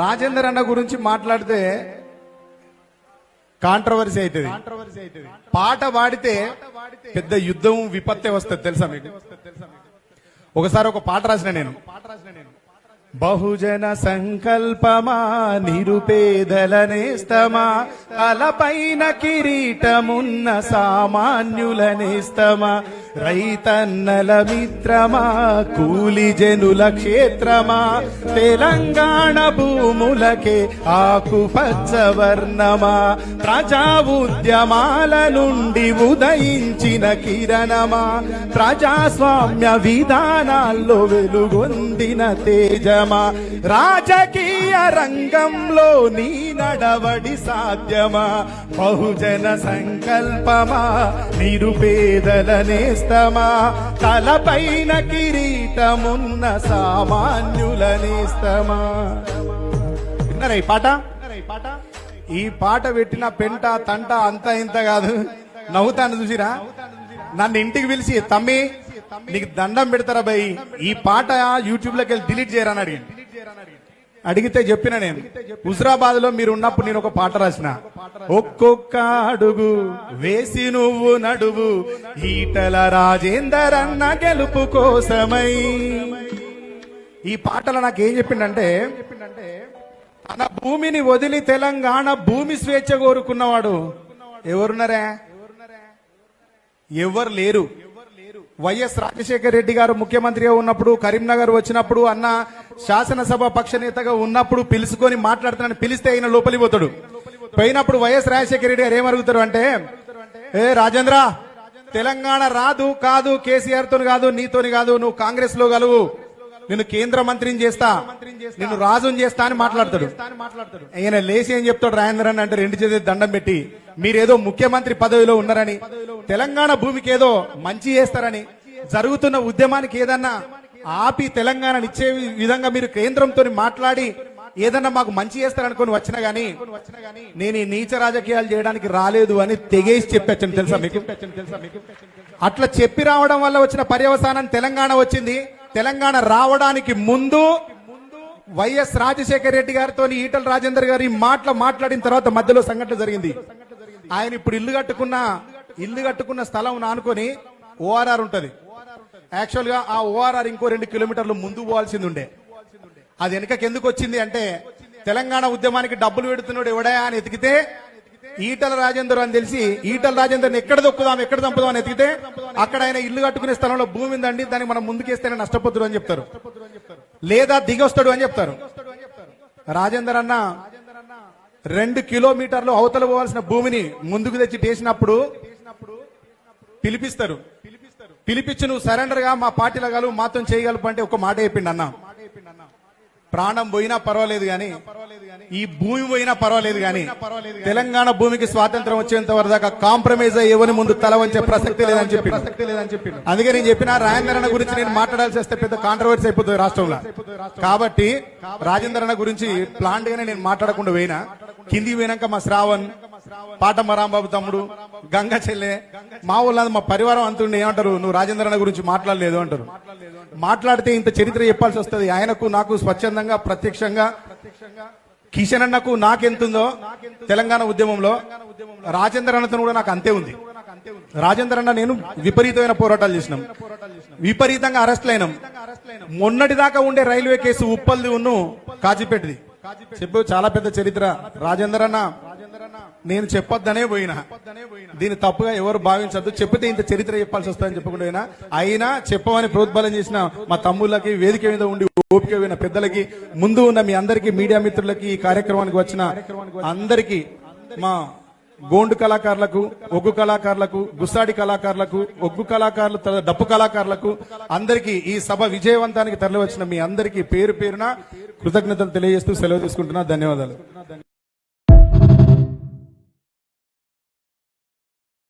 రాజేందర్ అన్న గురించి మాట్లాడితే కాంట్రవర్సీ అవుతుంది. పాట పాడితే పెద్ద యుద్ధం విపత్తే వస్తుంది తెలుసా మీకు? ఒకసారి ఒక పాట రాసిన నేను, బహుజన సంకల్పమా నిరుపేదల నేస్తమా, తలపైన కిరీటమున్న సామాన్యుల నేస్తమా, రైతన్నల మిత్రమా కూలి జనుల క్షేత్రమా, తెలంగాణ భూములకే ఆకుపచ్చ వర్ణమా, ప్రజా ఉద్యమాల నుండి ఉదయించిన కిరణమా, ప్రజాస్వామ్య విధానాల్లో వెలుగొందిన తేజమా, రాజకీయ రంగంలో నీ నడవడి సాధ్యమా, బహుజన సంకల్పమా నిరుపేదల నేస్తమా, తలపైన కిరీటమున్న సామాన్యుల నేస్తమా. విన్నారా ఈ పాట? ఈ పాట పెట్టిన పెంట తంట అంతా ఇంత కాదు, నవ్వుతాను చూసిరా. నన్ను ఇంటికి పిలిచి, తమ్మి నీకు దండం పెడతారా భయ్, ఈ పాట యూట్యూబ్ లోకి వెళ్ళి డిలీట్ చేయరని అడిగితే చెప్పిన నేను, హుజరాబాద్ లో మీరు ఉన్నప్పుడు నేను ఒక పాట రాసిన, ఒక్కొక్క అడుగు వేసి నువ్వు నడువు ఈటల రాజేందర్ అన్న గెలుపు కోసమై. ఈ పాటలో నాకేం చెప్పిండంటే, తన భూమిని వదిలి తెలంగాణ భూమి స్వేచ్ఛ కోరుకున్నవాడు ఎవరున్నారా? ఎవరు లేరు. వైఎస్ రాజశేఖర రెడ్డి గారు ముఖ్యమంత్రిగా ఉన్నప్పుడు, కరీంనగర్ వచ్చినప్పుడు, అన్న శాసనసభ పక్ష నేతగా ఉన్నప్పుడు పిలుచుకొని మాట్లాడుతానని పిలిస్తే ఆయన లోపలి పోతాడు. పోయినప్పుడు వైఎస్ రాజశేఖర రెడ్డి గారు ఏమరుగుతారు అంటే, ఏ రాజేంద్ర, తెలంగాణ రాదు కాదు, కేసీఆర్ తోని కాదు, నీతోని కాదు, నువ్వు కాంగ్రెస్ లో గలువు, నిన్ను కేంద్ర మంత్రిని చేస్తా, నిన్ను రాజుని చేస్తా అని మాట్లాడతాడు. ఆయన లేచి ఏం చెప్తాడు రాజేంద్ర అని అంటే, రెండు చేతి దండం పెట్టి, మీరేదో ముఖ్యమంత్రి పదవిలో ఉన్నారని, తెలంగాణ భూమికి ఏదో మంచి చేస్తారని, జరుగుతున్న ఉద్యమానికి ఏదన్నా ఆపి తెలంగాణని ఇచ్చే విధంగా మీరు కేంద్రంతో మాట్లాడి ఏదన్నా మాకు మంచి చేస్తారనుకొని వచ్చినా గానీ నేను ఈ నీచ రాజకీయాలు చేయడానికి రాలేదు అని తెగేసి చెప్పొచ్చాను తెలుసా మీకు? అట్లా చెప్పి రావడం వల్ల వచ్చిన పర్యవసానం తెలంగాణ వచ్చింది. తెలంగాణ రావడానికి ముందు వైఎస్ రాజశేఖర రెడ్డి గారితో ఈటల రాజేందర్ గారు ఈ మాట్లాడిన తర్వాత మధ్యలో సంఘటన జరిగింది. ఆయన ఇప్పుడు ఇల్లు కట్టుకున్న స్థలం నానుకొని ఓఆర్ఆర్ ఉంటది. యాక్చువల్ గా ఆ ఓఆర్ఆర్ ఇంకో 2 కిలోమీటర్లు ముందు పోవాల్సింది ఉండే. అది వెనకకి ఎందుకు వచ్చింది అంటే, తెలంగాణ ఉద్యమానికి డబ్బులు పెడుతున్నాడు ఎవడా అని ఎతికితే ఈటల రాజేందర్ అని తెలిసి, ఈటల రాజేందర్ని ఎక్కడ చంపుదాం అని ఎతికితే, అక్కడ ఆయన ఇల్లు కట్టుకునే స్థలంలో భూమి ఉందండి, దాన్ని మనం ముందుకేస్తేనే నష్టపోతుడు అని చెప్తారు, లేదా దిగొస్తాడు అని చెప్తారు. రాజేందర్ అన్న 2 కిలోమీటర్లు అవతల పోవాల్సిన భూమిని ముందుకు తెచ్చి చేసినప్పుడు పిలిపించి నువ్వు సరెండర్ గా మా పార్టీలో గలవు, మాతో చేయగలపు అంటే ఒక మాట చెప్పిండు అన్న, ప్రాణం పోయినా పర్వాలేదు గాని, ఈ భూమి పోయినా పర్వాలేదు గాని, తెలంగాణ భూమికి స్వాతంత్రం వచ్చేంత వరదాకా కాంప్రమైజ్ ఎవరి ముందు తల వంచే ప్రసక్తి లేదని చెప్పి. అందుకే నేను చెప్పిన రాజేందర్ అన్న గురించి నేను మాట్లాడాల్సి వస్తే పెద్ద కాంట్రవర్సీ అయిపోతుంది రాష్ట్రంలో. కాబట్టి రాజేందర్ అన్న గురించి ప్లాంట్ గానే నేను మాట్లాడకుండా పోయినా, కిందికి పోయినాక మా శ్రావణ్, పాటమ్మ రాంబాబు తమ్ముడు, గంగ చెల్లె, మా ఊళ్ళో మా పరివారం అంతుండే ఏమంటారు, నువ్వు రాజేందర్ అన్న గురించి మాట్లాడలేదు అంటారు. మాట్లాడితే ఇంత చరిత్ర చెప్పాల్సి వస్తుంది. ఆయనకు నాకు స్వచ్ఛందంగా ప్రత్యక్షంగా, కిషన్ అన్నకు నాకెంతుందో తెలంగాణ ఉద్యమంలో, రాజేందర్ అన్నతో కూడా నాకు అంతే ఉంది. రాజేందర్ అన్న నేను విపరీతమైన పోరాటాలు చేసినాం, విపరీతంగా అరెస్ట్లు అయినాం. మొన్నటి దాకా ఉండే రైల్వే కేసు ఉప్పల్ది ఉన్ను కాజీపేటది చెప్పు, చాలా పెద్ద చరిత్ర. రాజేందర్ అన్న నేను చెప్పొద్దనే పోయినా, దీన్ని తప్పుగా ఎవరు భావించద్దు, చెప్పితే ఇంత చరిత్ర చెప్పాల్సి వస్తుందని చెప్పకుండా అయినా చెప్పమని ప్రోద్బలం చేసిన మా తమ్ముళ్ళకి, వేదిక మీద ఉండి ఓపిక పోయిన పెద్దలకి, ముందు ఉన్న మీ అందరికీ, మీడియా మిత్రులకి, ఈ కార్యక్రమానికి వచ్చిన అందరికీ, మా గోండు కళాకారులకు, ఒగ్గు కళాకారులకు, గుస్సాడి కళాకారులకు, ఒగ్గు కళాకారులు, డప్పు కళాకారులకు అందరికీ, ఈ సభ విజయవంతానికి తరలి వచ్చిన మీ అందరికీ పేరు పేరున కృతజ్ఞతలు తెలియజేస్తూ సెలవు తీసుకుంటున్నా. ధన్యవాదాలు.